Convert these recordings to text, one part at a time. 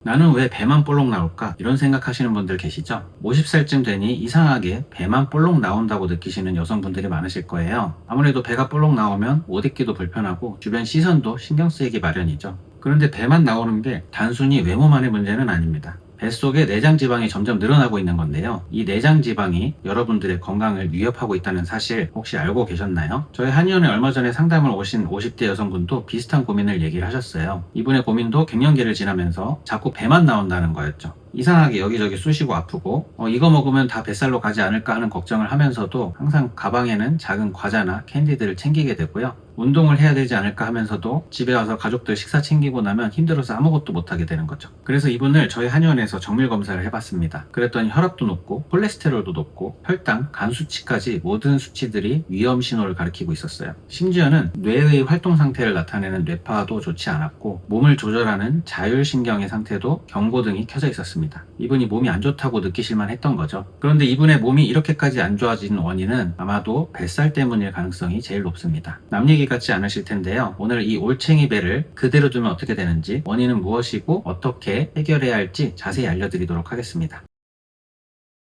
나는 왜 배만 볼록 나올까? 이런 생각하시는 분들 계시죠? 50살쯤 되니 이상하게 배만 볼록 나온다고 느끼시는 여성분들이 많으실 거예요. 아무래도 배가 볼록 나오면 옷 입기도 불편하고 주변 시선도 신경 쓰이기 마련이죠. 그런데 배만 나오는 게 단순히 외모만의 문제는 아닙니다. 뱃속에 내장 지방이 점점 늘어나고 있는 건데요. 이 내장 지방이 여러분들의 건강을 위협하고 있다는 사실 혹시 알고 계셨나요? 저희 한의원에 얼마 전에 상담을 오신 50대 여성분도 비슷한 고민을 얘기를 하셨어요. 이분의 고민도 갱년기를 지나면서 자꾸 배만 나온다는 거였죠. 이상하게 여기저기 쑤시고 아프고 이거 먹으면 다 뱃살로 가지 않을까 하는 걱정을 하면서도 항상 가방에는 작은 과자나 캔디들을 챙기게 되고요. 운동을 해야 되지 않을까 하면서도 집에 와서 가족들 식사 챙기고 나면 힘들어서 아무것도 못하게 되는 거죠. 그래서 이분을 저희 한의원에서 정밀 검사를 해봤습니다. 그랬더니 혈압도 높고 콜레스테롤도 높고 혈당, 간 수치까지 모든 수치들이 위험 신호를 가리키고 있었어요. 심지어는 뇌의 활동 상태를 나타내는 뇌파도 좋지 않았고 몸을 조절하는 자율신경의 상태도 경고등이 켜져 있었습니다. 이분이 몸이 안 좋다고 느끼실만 했던 거죠. 그런데 이분의 몸이 이렇게까지 안 좋아진 원인은 아마도 뱃살 때문일 가능성이 제일 높습니다. 남 얘기 같지 않으실 텐데요. 오늘 이 올챙이 배를 그대로 두면 어떻게 되는지, 원인은 무엇이고 어떻게 해결해야 할지 자세히 알려드리도록 하겠습니다.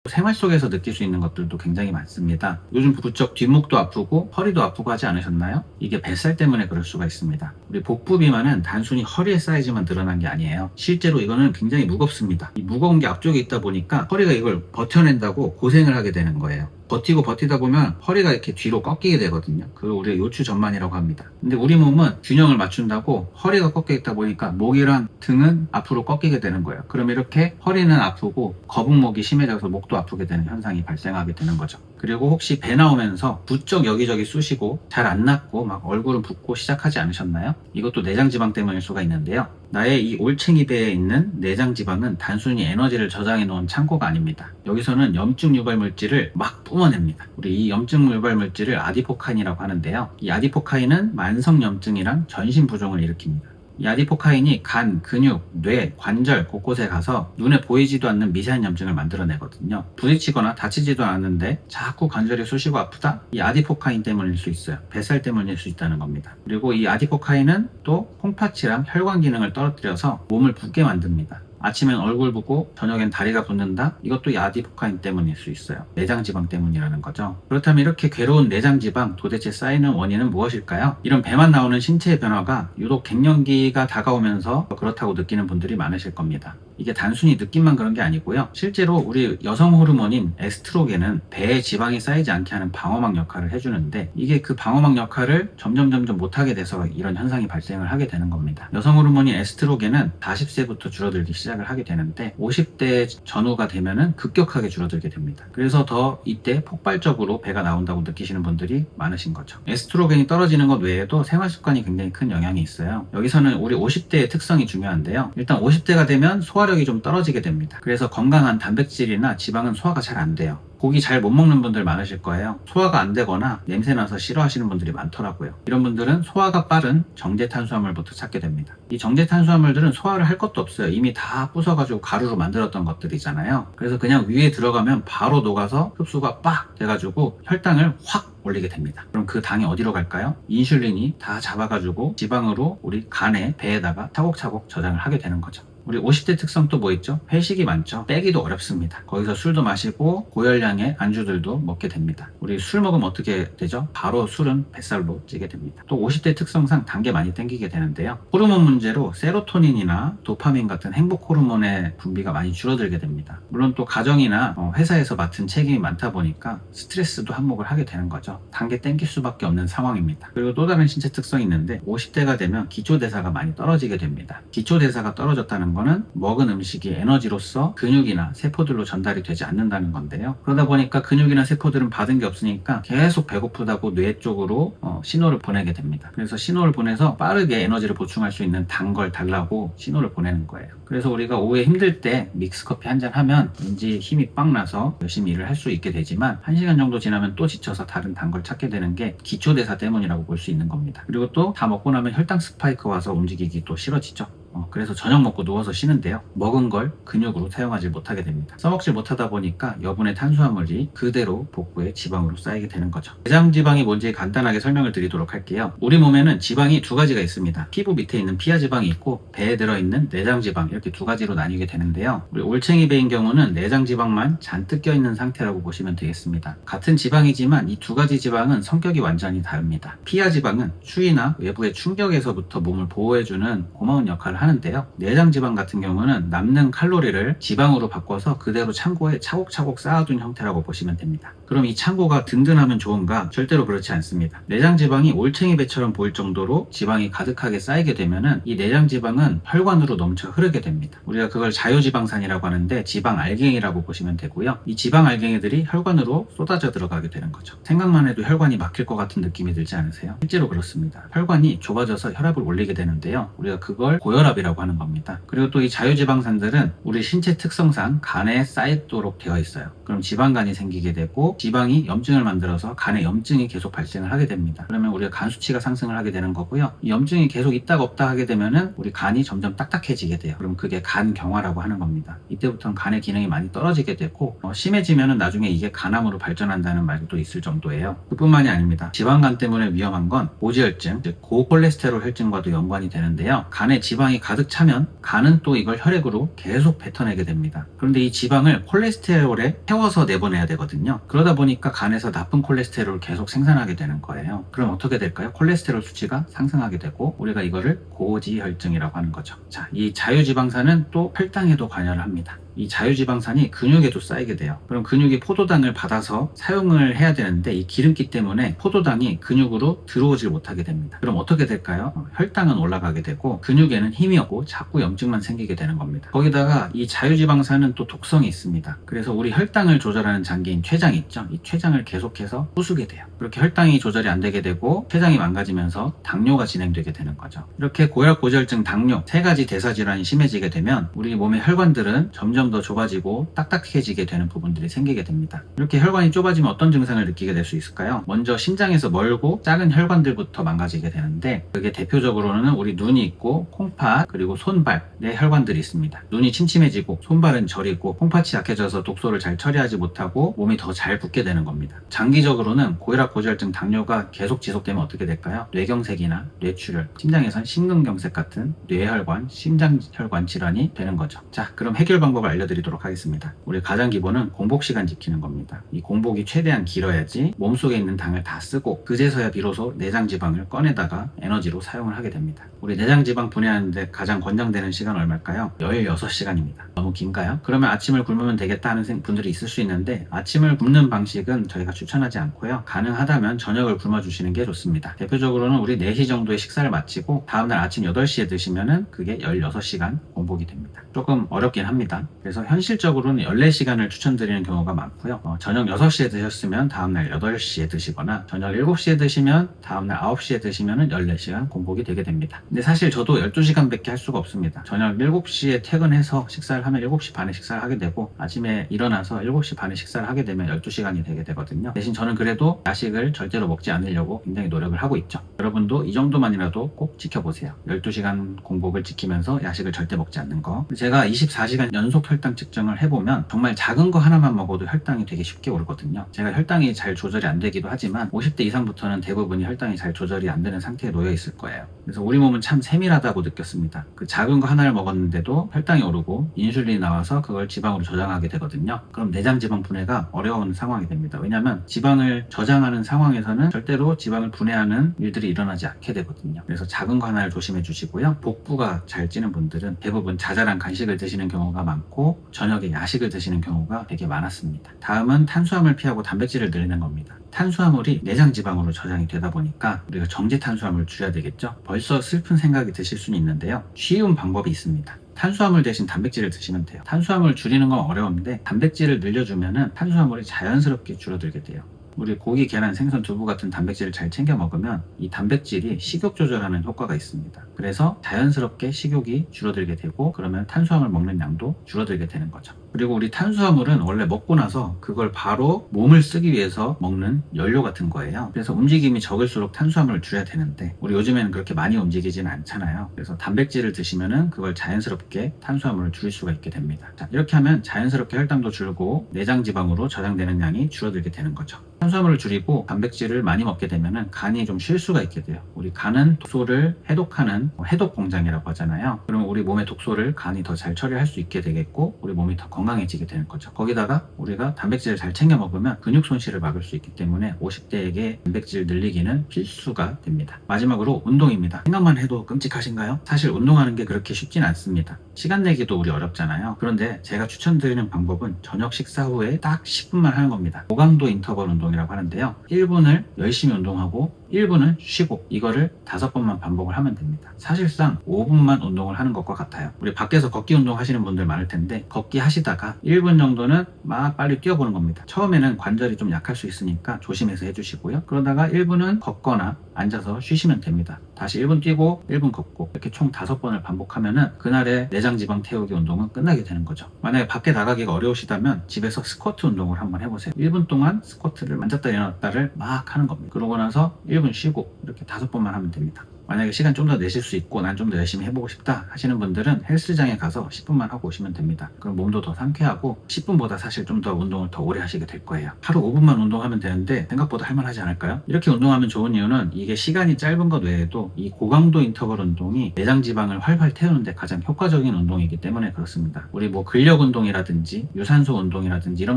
생활 속에서 느낄 수 있는 것들도 굉장히 많습니다. 요즘 부쩍 뒷목도 아프고 허리도 아프고 하지 않으셨나요? 이게 뱃살 때문에 그럴 수가 있습니다. 우리 복부 비만은 단순히 허리의 사이즈만 늘어난 게 아니에요. 실제로 이거는 굉장히 무겁습니다. 이 무거운 게 앞쪽에 있다 보니까 허리가 이걸 버텨낸다고 고생을 하게 되는 거예요. 버티다 보면 허리가 이렇게 뒤로 꺾이게 되거든요. 그걸 우리가 요추전만이라고 합니다. 근데 우리 몸은 균형을 맞춘다고 허리가 꺾여 있다 보니까 목이랑 등은 앞으로 꺾이게 되는 거예요. 그럼 이렇게 허리는 아프고 거북목이 심해져서 목도 아프게 되는 현상이 발생하게 되는 거죠. 그리고 혹시 배 나오면서 부쩍 여기저기 쑤시고 잘 안 낫고 막 얼굴은 붓고 시작하지 않으셨나요? 이것도 내장지방 때문일 수가 있는데요. 나의 이 올챙이 배에 있는 내장지방은 단순히 에너지를 저장해 놓은 창고가 아닙니다. 여기서는 염증 유발 물질을 막 뿜어냅니다. 우리 이 염증 유발 물질을 아디포카인이라고 하는데요. 이 아디포카인은 만성염증이랑 전신부종을 일으킵니다. 이 아디포카인이 간, 근육, 뇌, 관절 곳곳에 가서 눈에 보이지도 않는 미세한 염증을 만들어내거든요. 부딪히거나 다치지도 않았는데 자꾸 관절이 쑤시고 아프다? 이 아디포카인 때문일 수 있어요. 뱃살 때문일 수 있다는 겁니다. 그리고 이 아디포카인은 또 콩팥이랑 혈관 기능을 떨어뜨려서 몸을 붓게 만듭니다. 아침엔 얼굴 붓고 저녁엔 다리가 붓는다? 이것도 이 아디포카인 때문일 수 있어요. 내장지방 때문이라는 거죠. 그렇다면 이렇게 괴로운 내장지방 도대체 쌓이는 원인은 무엇일까요? 이런 배만 나오는 신체의 변화가 유독 갱년기가 다가오면서 그렇다고 느끼는 분들이 많으실 겁니다. 이게 단순히 느낌만 그런 게 아니고요. 실제로 우리 여성 호르몬인 에스트로겐은 배에 지방이 쌓이지 않게 하는 방어막 역할을 해주는데 이게 그 방어막 역할을 점점 못하게 돼서 이런 현상이 발생을 하게 되는 겁니다. 여성 호르몬인 에스트로겐은 40세부터 줄어들기 시작을 하게 되는데 50대 전후가 되면은 급격하게 줄어들게 됩니다. 그래서 더 이때 폭발적으로 배가 나온다고 느끼시는 분들이 많으신 거죠. 에스트로겐이 떨어지는 것 외에도 생활 습관이 굉장히 큰 영향이 있어요. 여기서는 우리 50대의 특성이 중요한데요. 일단 50대가 되면 소화력이 좀 떨어지게 됩니다. 그래서 건강한 단백질이나 지방은 소화가 잘 안 돼요. 고기 잘 못 먹는 분들 많으실 거예요. 소화가 안 되거나 냄새나서 싫어하시는 분들이 많더라고요. 이런 분들은 소화가 빠른 정제 탄수화물부터 찾게 됩니다. 이 정제 탄수화물들은 소화를 할 것도 없어요. 이미 다 부숴가지고 가루로 만들었던 것들이잖아요. 그래서 그냥 위에 들어가면 바로 녹아서 흡수가 빡 돼가지고 혈당을 확 올리게 됩니다. 그럼 그 당이 어디로 갈까요? 인슐린이 다 잡아가지고 지방으로 우리 간에 배에다가 차곡차곡 저장을 하게 되는 거죠. 우리 50대 특성 또 뭐 있죠? 회식이 많죠? 빼기도 어렵습니다. 거기서 술도 마시고 고열량의 안주들도 먹게 됩니다. 우리 술 먹으면 어떻게 되죠? 바로 술은 뱃살로 찌게 됩니다. 또 50대 특성상 단 게 많이 땡기게 되는데요. 호르몬 문제로 세로토닌이나 도파민 같은 행복 호르몬의 분비가 많이 줄어들게 됩니다. 물론 또 가정이나 회사에서 맡은 책임이 많다 보니까 스트레스도 한몫을 하게 되는 거죠. 단 게 땡길 수밖에 없는 상황입니다. 그리고 또 다른 신체 특성이 있는데 50대가 되면 기초대사가 많이 떨어지게 됩니다. 기초대사가 떨어졌다는 거는 먹은 음식이 에너지로서 근육이나 세포들로 전달이 되지 않는다는 건데요. 그러다 보니까 근육이나 세포들은 받은 게 없으니까 계속 배고프다고 뇌 쪽으로 신호를 보내게 됩니다. 그래서 신호를 보내서 빠르게 에너지를 보충할 수 있는 단 걸 달라고 신호를 보내는 거예요. 그래서 우리가 오후에 힘들 때 믹스커피 한잔 하면 왠지 힘이 빵 나서 열심히 일을 할 수 있게 되지만 1시간 정도 지나면 또 지쳐서 다른 단 걸 찾게 되는 게 기초대사 때문이라고 볼 수 있는 겁니다. 그리고 또 다 먹고 나면 혈당 스파이크 와서 움직이기 또 싫어지죠. 그래서 저녁 먹고 누워서 쉬는데요. 먹은 걸 근육으로 사용하지 못하게 됩니다. 써먹지 못하다 보니까 여분의 탄수화물이 그대로 복부에 지방으로 쌓이게 되는 거죠. 내장 지방이 뭔지 간단하게 설명을 드리도록 할게요. 우리 몸에는 지방이 두 가지가 있습니다. 피부 밑에 있는 피하 지방이 있고 배에 들어있는 내장 지방, 이렇게 두 가지로 나뉘게 되는데요. 우리 올챙이 배인 경우는 내장 지방만 잔뜩 껴있는 상태라고 보시면 되겠습니다. 같은 지방이지만 이 두 가지 지방은 성격이 완전히 다릅니다. 피하 지방은 추위나 외부의 충격에서부터 몸을 보호해주는 고마운 역할을 하는데요. 내장 지방 같은 경우는 남는 칼로리를 지방으로 바꿔서 그대로 창고에 차곡차곡 쌓아둔 형태라고 보시면 됩니다. 그럼 이 창고가 든든하면 좋은가? 절대로 그렇지 않습니다. 내장 지방이 올챙이 배처럼 보일 정도로 지방이 가득하게 쌓이게 되면은 이 내장 지방은 혈관으로 넘쳐 흐르게 됩니다. 우리가 그걸 자유지방산이라고 하는데 지방 알갱이라고 보시면 되고요. 이 지방 알갱이들이 혈관으로 쏟아져 들어가게 되는 거죠. 생각만 해도 혈관이 막힐 것 같은 느낌이 들지 않으세요? 실제로 그렇습니다. 혈관이 좁아져서 혈압을 올리게 되는데요. 우리가 그걸 고혈압이라고 하는 겁니다. 그리고 또 이 자유지방산들은 우리 신체 특성상 간에 쌓이도록 되어 있어요. 그럼 지방간이 생기게 되고 지방이 염증을 만들어서 간에 염증이 계속 발생을 하게 됩니다. 그러면 우리가 간 수치가 상승을 하게 되는 거고요. 이 염증이 계속 있다가 없다 하게 되면은 우리 간이 점점 딱딱해지게 돼요. 그럼 그게 간경화라고 하는 겁니다. 이때부터는 간의 기능이 많이 떨어지게 되고 심해지면은 나중에 이게 간암으로 발전한다는 말도 있을 정도예요. 그뿐만이 아닙니다. 지방간 때문에 위험한 건 고지혈증, 즉 고콜레스테롤 혈증과도 연관이 되는데요. 간에 지방이 가득 차면 간은 또 이걸 혈액으로 계속 뱉어내게 됩니다. 그런데 이 지방을 콜레스테롤에 태워서 내보내야 되거든요. 그러다 보니까 간에서 나쁜 콜레스테롤을 계속 생산하게 되는 거예요. 그럼 어떻게 될까요? 콜레스테롤 수치가 상승하게 되고 우리가 이거를 고지혈증이라고 하는 거죠. 자, 이 자유지방산은 또 혈당에도 관여를 합니다. 이 자유지방산이 근육에도 쌓이게 돼요. 그럼 근육이 포도당을 받아서 사용을 해야 되는데 이 기름기 때문에 포도당이 근육으로 들어오질 못하게 됩니다. 그럼 어떻게 될까요? 혈당은 올라가게 되고 근육에는 힘이 없고 자꾸 염증만 생기게 되는 겁니다. 거기다가 이 자유지방산은 또 독성이 있습니다. 그래서 우리 혈당을 조절하는 장기인 췌장 있죠? 이 췌장을 계속해서 부수게 돼요. 그렇게 혈당이 조절이 안 되게 되고 췌장이 망가지면서 당뇨가 진행되게 되는 거죠. 이렇게 고혈압, 고지혈증, 당뇨 세 가지 대사질환이 심해지게 되면 우리 몸의 혈관들은 점점 더 좁아지고 딱딱해지게 되는 부분들이 생기게 됩니다. 이렇게 혈관이 좁아지면 어떤 증상을 느끼게 될 수 있을까요? 먼저 심장에서 멀고 작은 혈관들부터 망가지게 되는데 그게 대표적으로는 우리 눈이 있고 콩팥 그리고 손발에 혈관들이 있습니다. 눈이 침침해지고 손발은 저리고 콩팥이 약해져서 독소를 잘 처리하지 못하고 몸이 더 잘 붓게 되는 겁니다. 장기적으로는 고혈압, 고지혈증, 당뇨가 계속 지속되면 어떻게 될까요? 뇌경색이나 뇌출혈, 심장에선 심근경색 같은 뇌혈관, 심장혈관 질환이 되는 거죠. 자, 그럼 해결 방법을 알려드리도록 하겠습니다. 우리 가장 기본은 공복 시간 지키는 겁니다. 이 공복이 최대한 길어야지 몸속에 있는 당을 다 쓰고 그제서야 비로소 내장 지방을 꺼내다가 에너지로 사용을 하게 됩니다. 우리 내장 지방 분해하는데 가장 권장되는 시간 얼마일까요? 16시간입니다. 너무 긴가요? 그러면 아침을 굶으면 되겠다 하는 분들이 있을 수 있는데 아침을 굶는 방식은 저희가 추천하지 않고요. 가능하다면 저녁을 굶어주시는 게 좋습니다. 대표적으로는 우리 4시 정도에 식사를 마치고 다음날 아침 8시에 드시면은 그게 16시간 공복이 됩니다. 조금 어렵긴 합니다. 그래서 현실적으로는 14시간을 추천드리는 경우가 많고요. 저녁 6시에 드셨으면 다음날 8시에 드시거나 저녁 7시에 드시면 다음날 9시에 드시면 14시간 공복이 되게 됩니다. 근데 사실 저도 12시간밖에 할 수가 없습니다. 저녁 7시에 퇴근해서 식사를 하면 7시 반에 식사를 하게 되고 아침에 일어나서 7시 반에 식사를 하게 되면 12시간이 되게 되거든요. 대신 저는 그래도 야식을 절대로 먹지 않으려고 굉장히 노력을 하고 있죠. 여러분도 이 정도만이라도 꼭 지켜보세요. 12시간 공복을 지키면서 야식을 절대 먹지 않는 거. 제가 24시간 연속 혈당 측정을 해보면 정말 작은 거 하나만 먹어도 혈당이 되게 쉽게 오르거든요. 제가 혈당이 잘 조절이 안 되기도 하지만 50대 이상부터는 대부분이 혈당이 잘 조절이 안 되는 상태에 놓여 있을 거예요. 그래서 우리 몸은 참 세밀하다고 느꼈습니다. 그 작은 거 하나를 먹었는데도 혈당이 오르고 인슐린이 나와서 그걸 지방으로 저장하게 되거든요. 그럼 내장 지방 분해가 어려운 상황이 됩니다. 왜냐하면 지방을 저장하는 상황에서는 절대로 지방을 분해하는 일들이 일어나지 않게 되거든요. 그래서 작은 거 하나를 조심해 주시고요. 복부가 잘 찌는 분들은 대부분 자잘한 간식을 드시는 경우가 많고 저녁에 야식을 드시는 경우가 되게 많았습니다. 다음은 탄수화물 피하고 단백질을 늘리는 겁니다. 탄수화물이 내장 지방으로 저장이 되다 보니까 우리가 정제 탄수화물을 줄여야 되겠죠. 벌써 슬픈 생각이 드실 수는 있는데요. 쉬운 방법이 있습니다. 탄수화물 대신 단백질을 드시면 돼요. 탄수화물을 줄이는 건 어려운데 단백질을 늘려주면 탄수화물이 자연스럽게 줄어들게 돼요. 우리 고기, 계란, 생선, 두부 같은 단백질을 잘 챙겨 먹으면 이 단백질이 식욕 조절하는 효과가 있습니다. 그래서 자연스럽게 식욕이 줄어들게 되고 그러면 탄수화물 먹는 양도 줄어들게 되는 거죠. 그리고 우리 탄수화물은 원래 먹고 나서 그걸 바로 몸을 쓰기 위해서 먹는 연료 같은 거예요. 그래서 움직임이 적을수록 탄수화물을 줄여야 되는데 우리 요즘에는 그렇게 많이 움직이지는 않잖아요. 그래서 단백질을 드시면은 그걸 자연스럽게 탄수화물을 줄일 수가 있게 됩니다. 자, 이렇게 하면 자연스럽게 혈당도 줄고 내장 지방으로 저장되는 양이 줄어들게 되는 거죠. 탄수화물을 줄이고 단백질을 많이 먹게 되면은 간이 좀 쉴 수가 있게 돼요. 우리 간은 독소를 해독하는 해독 공장이라고 하잖아요. 그러면 우리 몸의 독소를 간이 더 잘 처리할 수 있게 되겠고 우리 몸이 더 건강해지게 되는 거죠. 거기다가 우리가 단백질을 잘 챙겨 먹으면 근육 손실을 막을 수 있기 때문에 50대에게 단백질 늘리기는 필수가 됩니다. 마지막으로 운동입니다. 생각만 해도 끔찍하신가요? 사실 운동하는 게 그렇게 쉽진 않습니다. 시간 내기도 우리 어렵잖아요. 그런데 제가 추천드리는 방법은 저녁 식사 후에 딱 10분만 하는 겁니다. 고강도 인터벌 운동이라고 하는데요. 1분을 열심히 운동하고 1분은 쉬고 이거를 5번만 반복을 하면 됩니다. 사실상 5분만 운동을 하는 것과 같아요. 우리 밖에서 걷기 운동 하시는 분들 많을 텐데 걷기 하시다가 1분 정도는 막 빨리 뛰어보는 겁니다. 처음에는 관절이 좀 약할 수 있으니까 조심해서 해주시고요. 그러다가 1분은 걷거나 앉아서 쉬시면 됩니다. 다시 1분 뛰고 1분 걷고 이렇게 총 5번을 반복하면은 그날의 내장 지방 태우기 운동은 끝나게 되는 거죠. 만약에 밖에 나가기가 어려우시다면 집에서 스쿼트 운동을 한번 해보세요. 1분 동안 스쿼트를 앉았다 일어났다를 막 하는 겁니다. 그러고 나서 1분 쉬고 이렇게 5번만 하면 됩니다. 만약에 시간 좀 더 내실 수 있고 난 좀 더 열심히 해보고 싶다 하시는 분들은 헬스장에 가서 10분만 하고 오시면 됩니다. 그럼 몸도 더 상쾌하고 10분보다 사실 좀 더 운동을 더 오래 하시게 될 거예요. 하루 5분만 운동하면 되는데 생각보다 할만하지 않을까요? 이렇게 운동하면 좋은 이유는 이게 시간이 짧은 것 외에도 이 고강도 인터벌 운동이 내장 지방을 활활 태우는데 가장 효과적인 운동이기 때문에 그렇습니다. 우리 뭐 근력 운동이라든지 유산소 운동이라든지 이런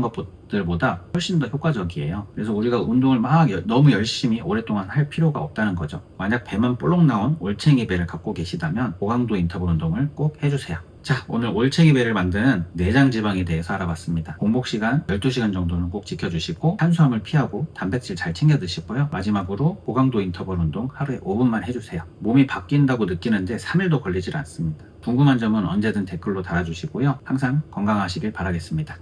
것들보다 훨씬 더 효과적이에요. 그래서 우리가 운동을 막 너무 열심히 오랫동안 할 필요가 없다는 거죠. 만약 배만 볼록 나온 올챙이 배를 갖고 계시다면 고강도 인터벌 운동을 꼭 해주세요. 자, 오늘 올챙이 배를 만드는 내장 지방에 대해서 알아봤습니다. 공복 시간 12시간 정도는 꼭 지켜주시고 탄수화물 피하고 단백질 잘 챙겨 드시고요. 마지막으로 고강도 인터벌 운동 하루에 5분만 해주세요. 몸이 바뀐다고 느끼는데 3일도 걸리질 않습니다. 궁금한 점은 언제든 댓글로 달아주시고요. 항상 건강하시길 바라겠습니다.